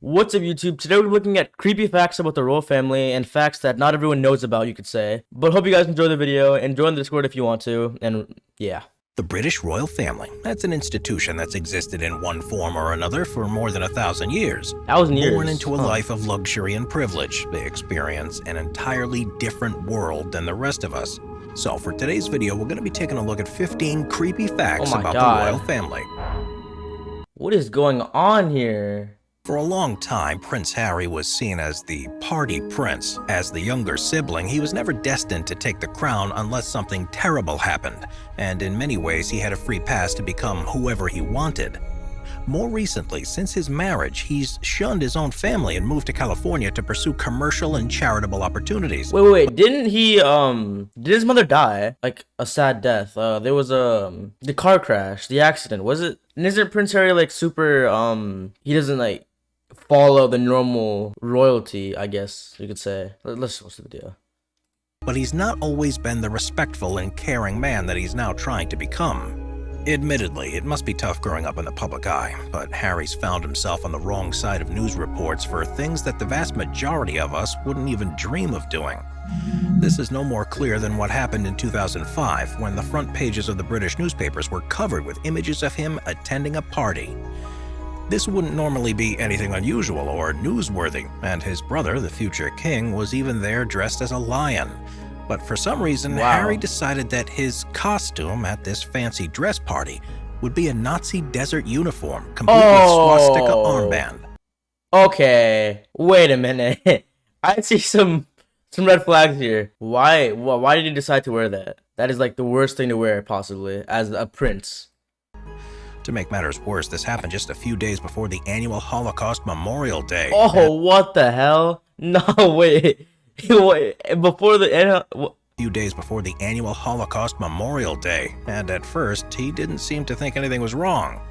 What's up, YouTube? Today we're looking at creepy facts about the royal family and facts that not everyone knows about, you could say. But hope you guys enjoy the video and join the Discord if you want to, and yeah. The British royal family. That's an institution that's existed in one form or another for more than 1,000 years. Born into a life of luxury and privilege, they experience an entirely different world than the rest of us. So for today's video, we're going to be taking a look at 15 creepy facts about the royal family. What is going on here? For a long time, Prince Harry was seen as the party prince. As the younger sibling, he was never destined to take the crown unless something terrible happened, and in many ways he had a free pass to become whoever he wanted. More recently, since his marriage, he's shunned his own family and moved to California to pursue commercial and charitable opportunities. Wait, didn't he, did his mother die? Like, a sad death. There was, the car crash, the accident, was it? And isn't Prince Harry, like, super, he doesn't, like, follow the normal royalty, I guess you could say. Let's watch the video. But he's not always been the respectful and caring man that he's now trying to become. Admittedly, it must be tough growing up in the public eye, but Harry's found himself on the wrong side of news reports for things that the vast majority of us wouldn't even dream of doing. This is no more clear than what happened in 2005, when the front pages of the British newspapers were covered with images of him attending a party. This wouldn't normally be anything unusual or newsworthy, and his brother, the future king, was even there dressed as a lion. But for some reason, Harry decided that his costume at this fancy dress party would be a Nazi desert uniform, complete with swastika armband. Okay, wait a minute. I see some red flags here. Why did he decide to wear that? That is like the worst thing to wear, possibly, as a prince. To make matters worse, this happened just a few days before the annual Holocaust Memorial Day. Oh, what the hell? No, wait. Before the few days before the annual Holocaust Memorial Day, and at first, he didn't seem to think anything was wrong.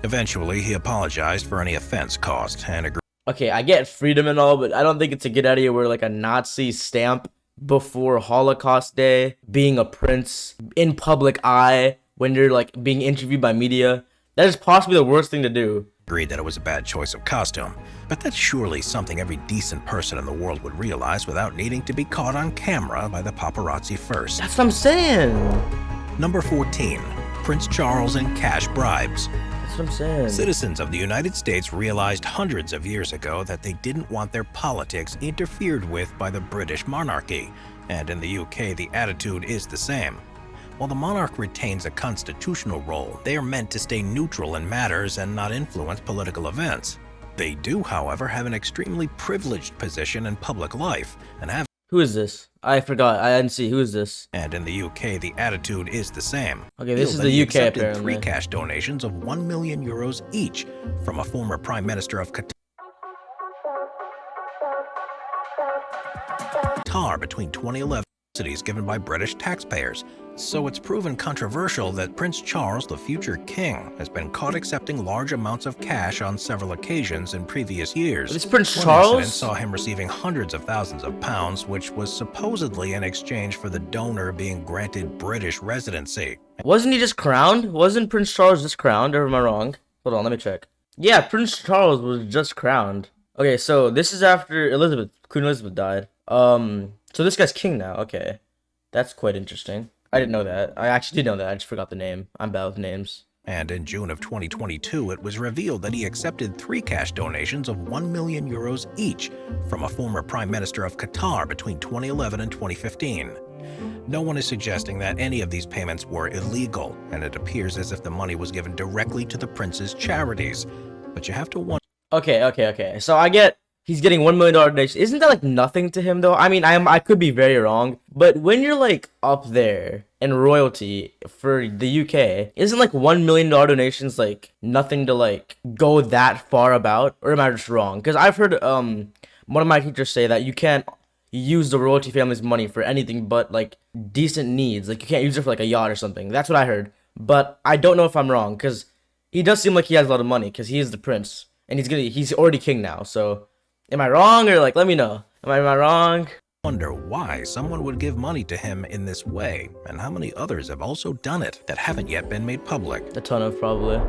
Eventually, he apologized for any offense caused and agreed. Okay, I get freedom and all, but I don't think it's a good idea to wear like a Nazi stamp before Holocaust Day, being a prince in public eye when you're like being interviewed by media. That is possibly the worst thing to do. Agreed that it was a bad choice of costume, but that's surely something every decent person in the world would realize without needing to be caught on camera by the paparazzi first. That's what I'm saying. Number 14. Prince Charles and cash bribes. That's what I'm saying. Citizens of the United States realized hundreds of years ago that they didn't want their politics interfered with by the British monarchy, and in the UK the attitude is the same. While the monarch retains a constitutional role, they are meant to stay neutral in matters and not influence political events. They do, however, have an extremely privileged position in public life and have— Who is this? I forgot. I didn't see. Who is this? And in the UK, the attitude is the same. Okay, this is the UK apparently. 3 cash donations of 1 million euros each from a former Prime Minister of Qatar between 2011. Given by British taxpayers. So it's proven controversial that Prince Charles, the future king, has been caught accepting large amounts of cash on several occasions in previous years. This Prince Charles? One incident saw him receiving hundreds of thousands of pounds, which was supposedly in exchange for the donor being granted British residency. Wasn't he just crowned? Wasn't Prince Charles just crowned, or am I wrong? Hold on, let me check. Yeah, Prince Charles was just crowned. Okay, so this is after Queen Elizabeth died. So this guy's king now. Okay, that's quite interesting. I didn't know that. I actually did know that. I just forgot the name. I'm bad with names. And in June of 2022, it was revealed that he accepted 3 cash donations of 1 million euros each from a former Prime Minister of Qatar between 2011 and 2015. No one is suggesting that any of these payments were illegal, and it appears as if the money was given directly to the prince's charities. But you have to wonder— Okay. So I get he's getting $1 million donation. Isn't that like nothing to him though? I mean, I could be very wrong, but when you're like up there in royalty for the UK, isn't like $1 million donations like nothing to like go that far about? Or am I just wrong? Because I've heard one of my teachers say that you can't use the royalty family's money for anything but like decent needs. Like you can't use it for like a yacht or something. That's what I heard, but I don't know if I'm wrong because he does seem like he has a lot of money because he is the prince and he's already king now. So am I wrong, or like let me know? Am I wrong? Wonder why someone would give money to him in this way, and how many others have also done it that haven't yet been made public. A ton of, probably.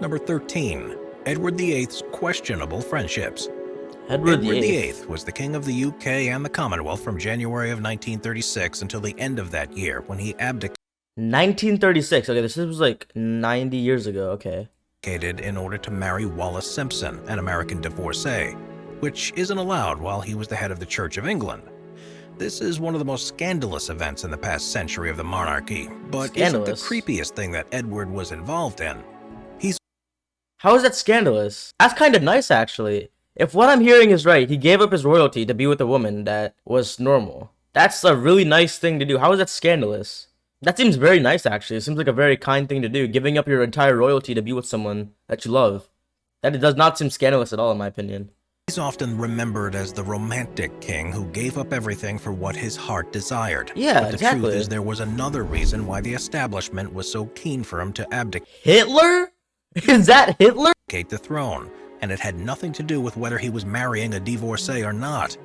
Number 13. Edward VIII's questionable friendships. Edward Edward VIII. VIII was the King of the UK and the Commonwealth from January of 1936 until the end of that year, when he abdicated 1936. Okay, this was like 90 years ago. Okay. in order to marry Wallis Simpson, an American divorcee, which isn't allowed while he was the head of the Church of England. This is one of the most scandalous events in the past century of the monarchy, but isn't the Scandalous? creepiest thing that Edward was involved in. He's How is that scandalous? That's kind of nice, actually. If what I'm hearing is right, he gave up his royalty to be with a woman that was normal. That's a really nice thing to do. How is that scandalous? That seems very nice, actually. It seems like a very kind thing to do, giving up your entire royalty to be with someone that you love. That it does not seem scandalous at all, in my opinion. He's often remembered as the romantic king who gave up everything for what his heart desired. Yeah, but the exactly. truth is there was another reason why the establishment was so keen for him to abdicate Hitler? Is that Hitler? the throne, and it had nothing to do with whether he was marrying a divorcee or not.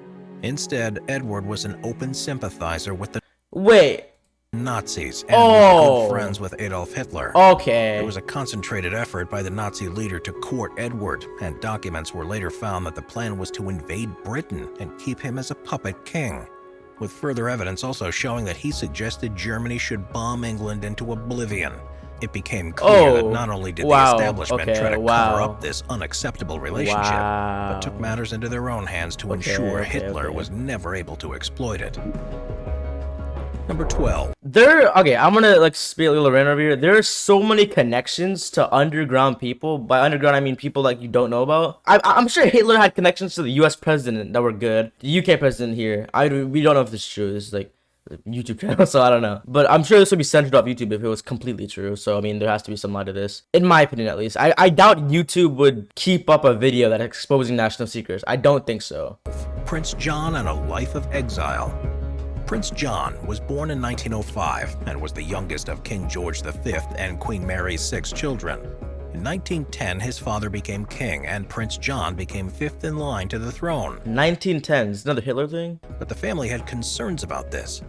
Instead, Edward was an open sympathizer with the Wait. Nazis and was Oh. good friends with Adolf Hitler. Okay. There was a concentrated effort by the Nazi leader to court Edward, and documents were later found that the plan was to invade Britain and keep him as a puppet king, with further evidence also showing that he suggested Germany should bomb England into oblivion. It became clear that not only did wow. the establishment Okay, try to wow. cover up this unacceptable relationship, Wow. but took matters into their own hands to Okay, ensure okay, Hitler okay. was never able to exploit it. Number 12. Okay, I'm gonna like speak a little rant over here. There are so many connections to underground people. By underground, I mean people like you don't know about. I'm sure Hitler had connections to the U.S. president that were good. The U.K. president here, we don't know if this is true. This is like a YouTube channel, so I don't know. But I'm sure this would be censored off YouTube if it was completely true. So I mean, there has to be some lie to this, in my opinion at least. I doubt YouTube would keep up a video that exposing national secrets. I don't think so. Prince John and a life of exile. Prince John was born in 1905 and was the youngest of King George V and Queen Mary's 6 children. In 1910, his father became king and Prince John became fifth in line to the throne. 1910s, another Hitler thing. But the family had concerns about this.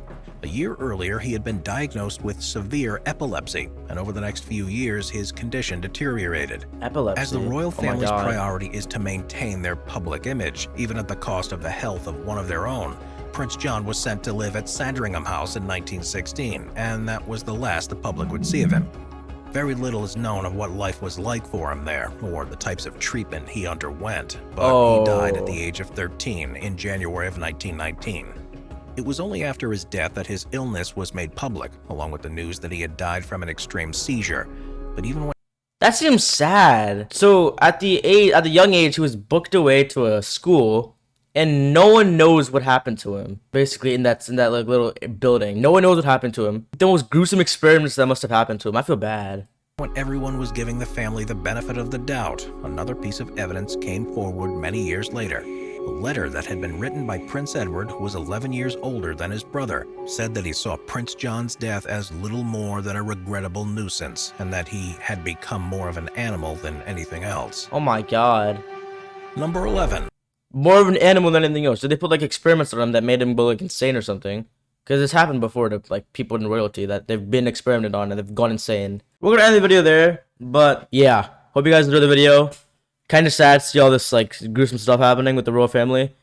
A year earlier, he had been diagnosed with severe epilepsy, and over the next few years, his condition deteriorated. Epilepsy. As the royal Oh my family's God. priority is to maintain their public image, even at the cost of the health of one of their own, Prince John was sent to live at Sandringham House in 1916, and that was the last the public would see of him. Very little is known of what life was like for him there, or the types of treatment he underwent, but he died at the age of 13 in January of 1919. It was only after his death that his illness was made public, along with the news that he had died from an extreme seizure. But even when That seems sad. So at the young age, he was booked away to a school, and no one knows what happened to him. Basically, in that like little building, no one knows what happened to him. The most gruesome experiments that must have happened to him. I feel bad. everyone was giving the family the benefit of the doubt, another piece of evidence came forward many years later. A letter that had been written by Prince Edward, who was 11 years older than his brother, said that he saw Prince John's death as little more than a regrettable nuisance, and that he had become more of an animal than anything else. Oh my God. Number 11. More of an animal than anything else. Did they put like experiments on him that made him go like insane or something? Because it's happened before to like people in royalty that they've been experimented on and they've gone insane. We're gonna end the video there, but yeah. Hope you guys enjoyed the video. Kind of sad to see all this like gruesome stuff happening with the royal family.